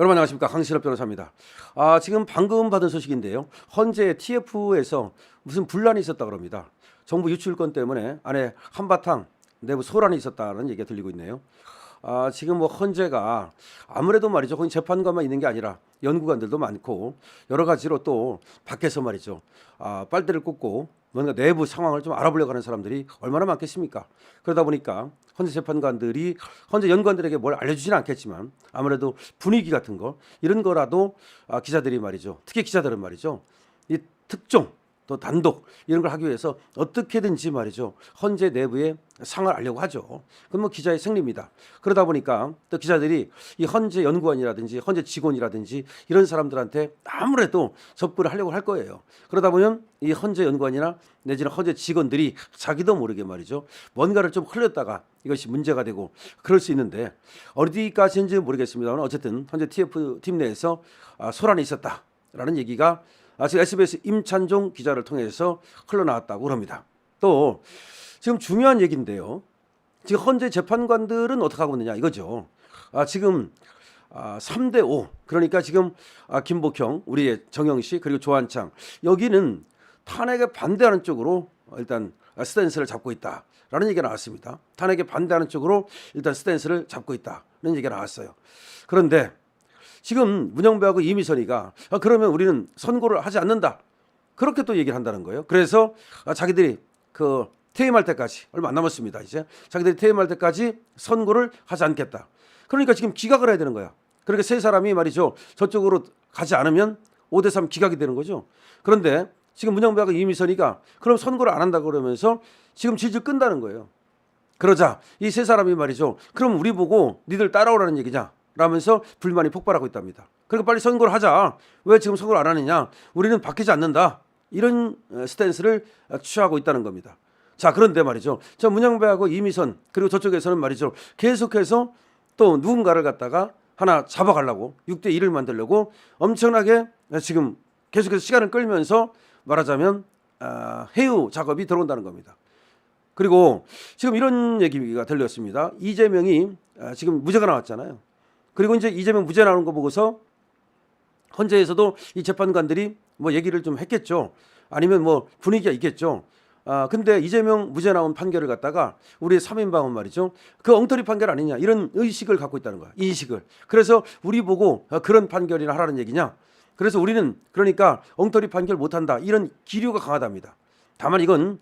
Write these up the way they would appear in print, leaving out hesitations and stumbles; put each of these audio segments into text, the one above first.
여러분 안녕하십니까, 강신업 변호사입니다. 지금 방금 받은 소식인데요. 헌재 TF에서 무슨 분란이 있었다 그럽니다. 정부 유출권 때문에 안에 한바탕 내부 소란이 있었다는 얘기가 들리고 있네요. 지금 뭐 헌재가 아무래도 말이죠, 거기 재판관만 있는 게 아니라 연구관들도 많고 여러 가지로 또 밖에서 말이죠, 빨대를 꽂고 뭔가 내부 상황을 좀 알아보려고 하는 사람들이 얼마나 많겠습니까? 그러다 보니까 헌재 재판관들이 헌재 연구관들에게 뭘 알려주지는 않겠지만 아무래도 분위기 같은 거 이런 거라도 기자들이 말이죠, 특히 기자들은 말이죠, 이 특종 또 단독 이런 걸 하기 위해서 어떻게든지 말이죠, 헌재 내부의 상을 알려고 하죠. 그건 뭐 기자의 생리입니다. 그러다 보니까 또 기자들이 이 헌재 연구원이라든지 헌재 직원이라든지 이런 사람들한테 아무래도 접근을 하려고 할 거예요. 그러다 보면 이 헌재 연구원이나 내지는 헌재 직원들이 자기도 모르게 말이죠, 뭔가를 좀 흘렸다가 이것이 문제가 되고 그럴 수 있는데, 어디까지인지 모르겠습니다만 어쨌든 헌재 TF 팀 내에서 소란이 있었다라는 얘기가 지금 SBS 임찬종 기자를 통해서 흘러나왔다고 합니다. 또 지금 중요한 얘기인데요. 지금 헌재 재판관들은 어떻게 하고 있느냐 이거죠. 지금 3대5, 그러니까 지금 김복형, 우리의 정영식, 그리고 조한창, 여기는 탄핵에 반대하는 쪽으로 일단 스탠스를 잡고 있다라는 얘기가 나왔습니다. 탄핵에 반대하는 쪽으로 일단 스탠스를 잡고 있다는 얘기가 나왔어요. 그런데 지금 문영배하고 이미선이가 그러면 우리는 선고를 하지 않는다, 그렇게 또 얘기를 한다는 거예요. 그래서 자기들이 그 퇴임할 때까지 얼마 안 남았습니다. 이제 자기들이 퇴임할 때까지 선고를 하지 않겠다. 그러니까 지금 기각을 해야 되는 거야. 그러니까 세 사람이 말이죠, 저쪽으로 가지 않으면 5대3 기각이 되는 거죠. 그런데 지금 문영배하고 이미선이가 그럼 선고를 안 한다 그러면서 지금 질질 끈다는 거예요. 그러자 이 세 사람이 말이죠, 그럼 우리 보고 니들 따라오라는 얘기냐 라면서 불만이 폭발하고 있답니다. 그러니까 빨리 선고를 하자. 왜 지금 선고를 안 하느냐? 우리는 바뀌지 않는다. 이런 스탠스를 취하고 있다는 겁니다. 자, 그런데 말이죠, 저 문영배하고 이미선 그리고 저쪽에서는 말이죠, 계속해서 또 누군가를 갖다가 하나 잡아가려고 6대1을 만들려고 엄청나게 지금 계속해서 시간을 끌면서 말하자면 해유 작업이 들어온다는 겁니다. 그리고 지금 이런 얘기가 들렸습니다. 이재명이 지금 무죄가 나왔잖아요. 그리고 이제 이재명 무죄 나오는 거 보고서 헌재에서도 이 재판관들이 뭐 얘기를 좀 했겠죠. 아니면 뭐 분위기가 있겠죠. 근데 이재명 무죄 나온 판결을 갖다가 우리 3인방은 말이죠, 그 엉터리 판결 아니냐 이런 의식을 갖고 있다는 거야. 인식을. 그래서 우리 보고 그런 판결이나 하라는 얘기냐. 그래서 우리는 그러니까 엉터리 판결 못한다, 이런 기류가 강하답니다. 다만 이건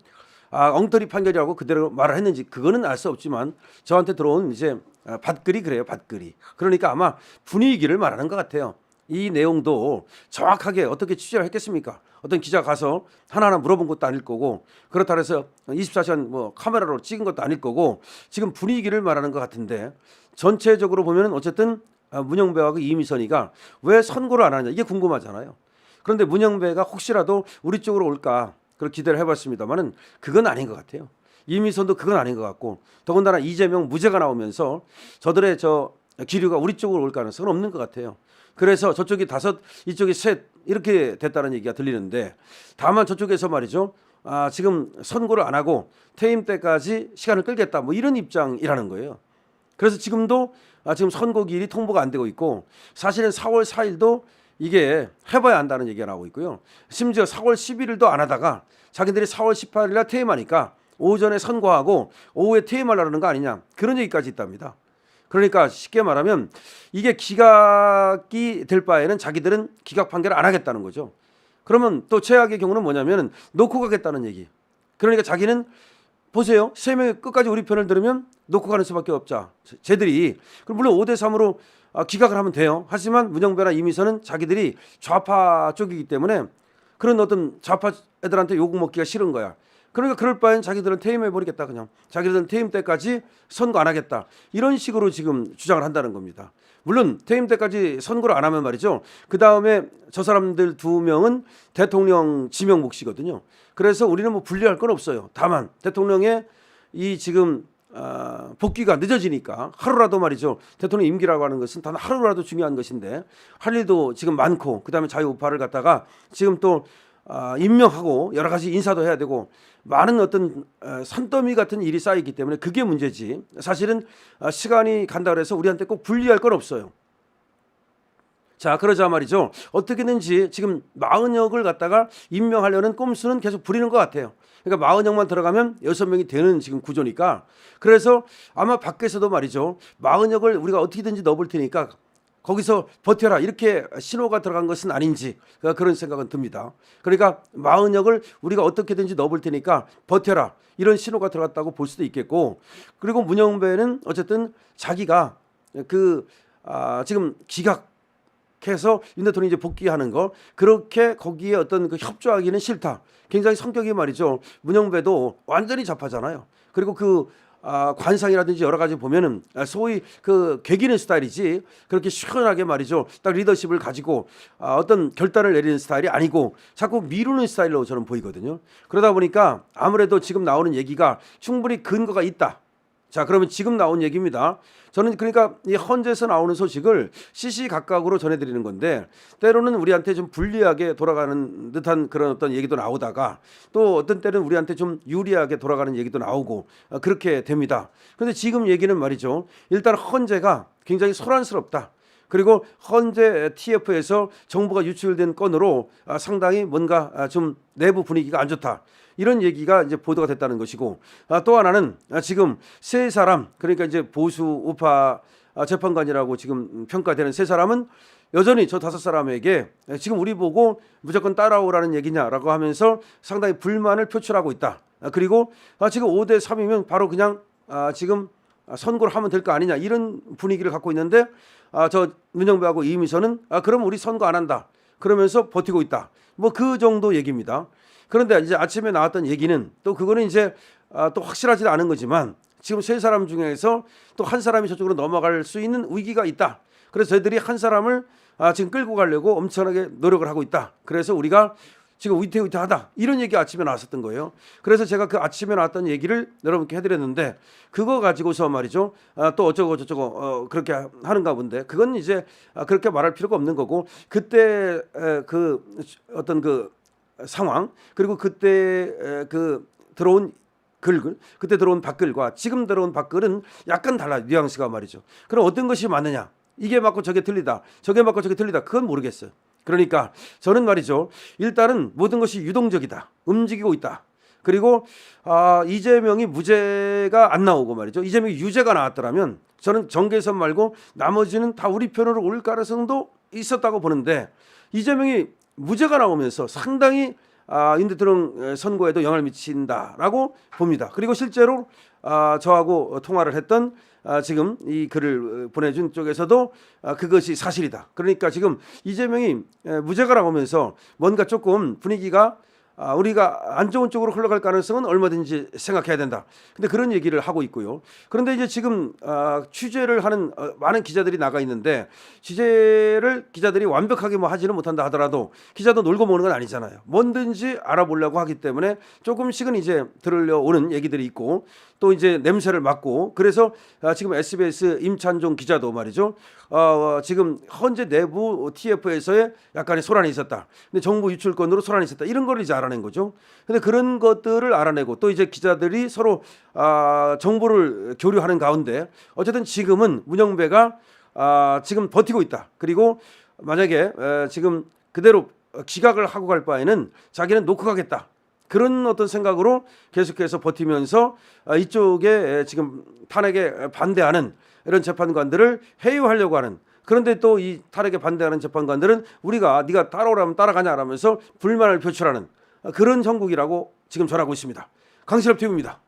엉터리 판결이라고 그대로 말을 했는지 그거는 알 수 없지만 저한테 들어온 이제 밭글이 그래요. 밭글이. 그러니까 아마 분위기를 말하는 것 같아요. 이 내용도 정확하게 어떻게 취재를 했겠습니까? 어떤 기자 가서 하나하나 물어본 것도 아닐 거고, 그렇다 해서 24시간 뭐 카메라로 찍은 것도 아닐 거고, 지금 분위기를 말하는 것 같은데, 전체적으로 보면 어쨌든 문영배하고 이미선이가 왜 선고를 안 하냐 이게 궁금하잖아요. 그런데 문영배가 혹시라도 우리 쪽으로 올까 그렇게 기대를 해봤습니다만은 그건 아닌 것 같아요. 이미선도 그건 아닌 것 같고, 더군다나 이재명 무죄가 나오면서 저들의 저 기류가 우리 쪽으로 올 가능성은 없는 것 같아요. 그래서 저쪽이 5, 이쪽이 3 이렇게 됐다는 얘기가 들리는데, 다만 저쪽에서 말이죠, 지금 선고를 안 하고 퇴임 때까지 시간을 끌겠다 뭐 이런 입장이라는 거예요. 그래서 지금도 지금 선고기일이 통보가 안 되고 있고, 사실은 4월 4일도 이게 해봐야 한다는 얘기가 나오고 있고요. 심지어 4월 11일도 안 하다가 자기들이 4월 18일 날 퇴임하니까 오전에 선고하고 오후에 퇴임하려는 거 아니냐, 그런 얘기까지 있답니다. 그러니까 쉽게 말하면 이게 기각이 될 바에는 자기들은 기각 판결을 안 하겠다는 거죠. 그러면 또 최악의 경우는 뭐냐면 놓고 가겠다는 얘기. 그러니까 자기는 보세요, 3명이 끝까지 우리 편을 들으면 놓고 가는 수밖에 없자. 쟤들이 그럼 물론 5대3으로 기각을 하면 돼요. 하지만 문영배나 이미선은 자기들이 좌파 쪽이기 때문에 그런 어떤 좌파 애들한테 욕 먹기가 싫은 거야. 그러니까 그럴 바엔 자기들은 퇴임해버리겠다. 그냥 자기들은 퇴임 때까지 선고 안 하겠다, 이런 식으로 지금 주장을 한다는 겁니다. 물론 퇴임 때까지 선고를 안 하면 말이죠, 그 다음에 저 사람들 2명은 대통령 지명 몫이거든요. 그래서 우리는 뭐 분리할 건 없어요. 다만 대통령의 이 지금 복귀가 늦어지니까 하루라도 말이죠, 대통령 임기라고 하는 것은 단 하루라도 중요한 것인데 할 일도 지금 많고, 그 다음에 자유우파를 갖다가 지금 또 임명하고 여러 가지 인사도 해야 되고 많은 어떤 산더미 같은 일이 쌓이기 때문에 그게 문제지, 사실은 시간이 간다 그래서 우리한테 꼭 분리할 건 없어요. 자, 그러자 말이죠. 어떻게든지 지금 마은혁을 갖다가 임명하려는 꼼수는 계속 부리는 것 같아요. 그러니까 마은혁만 들어가면 6명이 되는 지금 구조니까. 그래서 아마 밖에서도 말이죠. 마은혁을 우리가 어떻게든지 넣어볼 테니까 거기서 버텨라 이렇게 신호가 들어간 것은 아닌지 그런 생각은 듭니다. 그러니까 마은혁을 우리가 어떻게든지 넣어볼 테니까 버텨라 이런 신호가 들어갔다고 볼 수도 있겠고, 그리고 문영배는 어쨌든 자기가 지금 기각해서 윤 대통령이 이제 복귀하는 거 그렇게 거기에 어떤 그 협조하기는 싫다. 굉장히 성격이 말이죠. 문영배도 완전히 좌파잖아요. 그리고 관상이라든지 여러 가지 보면은 소위 개기는 스타일이지 그렇게 시원하게 말이죠. 딱 리더십을 가지고 어떤 결단을 내리는 스타일이 아니고 자꾸 미루는 스타일로 저는 보이거든요. 그러다 보니까 아무래도 지금 나오는 얘기가 충분히 근거가 있다. 자, 그러면 지금 나온 얘기입니다. 저는 그러니까 이 헌재에서 나오는 소식을 시시각각으로 전해드리는 건데 때로는 우리한테 좀 불리하게 돌아가는 듯한 그런 어떤 얘기도 나오다가 또 어떤 때는 우리한테 좀 유리하게 돌아가는 얘기도 나오고 그렇게 됩니다. 그런데 지금 얘기는 말이죠. 일단 헌재가 굉장히 소란스럽다. 그리고 헌재 TF에서 정보가 유출된 건으로 상당히 뭔가 좀 내부 분위기가 안 좋다. 이런 얘기가 이제 보도가 됐다는 것이고, 또 하나는 지금 세 사람, 그러니까 이제 보수 우파 재판관이라고 지금 평가되는 세 사람은 여전히 저 5사람에게 지금 우리 보고 무조건 따라오라는 얘기냐라고 하면서 상당히 불만을 표출하고 있다. 그리고 지금 5대 3이면 바로 그냥 지금 선고를 하면 될 거 아니냐 이런 분위기를 갖고 있는데 저 문영배하고 이미선은 그럼 우리 선고 안 한다 그러면서 버티고 있다. 뭐 그 정도 얘기입니다. 그런데 이제 아침에 나왔던 얘기는 또 그거는 이제 또 확실하지 않은 거지만 지금 세 사람 중에서 또 한 사람이 저쪽으로 넘어갈 수 있는 위기가 있다. 그래서 저희들이 한 사람을 지금 끌고 가려고 엄청나게 노력을 하고 있다. 그래서 우리가 지금 위태위태하다 이런 얘기 아침에 나왔었던 거예요. 그래서 제가 그 아침에 나왔던 얘기를 여러분께 해드렸는데 그거 가지고서 말이죠. 또 어쩌고 저쩌고 그렇게 하는가 본데 그건 이제 그렇게 말할 필요가 없는 거고 그때 어떤 상황 그리고 그때 들어온 글들 그때 들어온 밖글과 지금 들어온 밖글은 약간 달라요. 뉘앙스가 말이죠. 그럼 어떤 것이 맞느냐? 이게 맞고 저게 틀리다. 저게 맞고 저게 틀리다. 그건 모르겠어요. 그러니까 저는 말이죠. 일단은 모든 것이 유동적이다. 움직이고 있다. 그리고 이재명이 무죄가 안 나오고 말이죠. 이재명이 유죄가 나왔더라면 저는 정계선 말고 나머지는 다 우리 편으로 올 가능성도 있었다고 보는데 이재명이 무죄가 나오면서 상당히 윤 대통령 선거에도 영향을 미친다라고 봅니다. 그리고 실제로 저하고 통화를 했던 지금 이 글을 보내준 쪽에서도 그것이 사실이다. 그러니까 지금 이재명이 무죄가 나오면서 뭔가 조금 분위기가 우리가 안 좋은 쪽으로 흘러갈 가능성은 얼마든지 생각해야 된다. 근데 그런 얘기를 하고 있고요. 그런데 이제 지금 취재를 하는 많은 기자들이 나가 있는데 취재를 기자들이 완벽하게 뭐 하지는 못한다 하더라도 기자도 놀고 모는 건 아니잖아요. 뭐든지 알아보려고 하기 때문에 조금씩은 이제 들으려오는 얘기들이 있고 또 이제 냄새를 맡고 그래서 지금 SBS 임찬종 기자도 말이죠. 지금 헌재 내부 TF에서의 약간의 소란이 있었다. 근데 정보 유출건으로 소란이 있었다. 이런 걸 이제 알아낸 거죠. 근데 그런 것들을 알아내고 또 이제 기자들이 서로 정보를 교류하는 가운데 어쨌든 지금은 문영배가 지금 버티고 있다. 그리고 만약에 지금 그대로 기각을 하고 갈 바에는 자기는 놓고 가겠다. 그런 어떤 생각으로 계속해서 버티면서 이쪽에 지금 탄핵에 반대하는 이런 재판관들을 해유하려고 하는, 그런데 또 이 탄핵에 반대하는 재판관들은 우리가 네가 따라오라면 따라가냐 라면서 불만을 표출하는 그런 형국이라고 지금 전하고 있습니다. 강신업 TV입니다.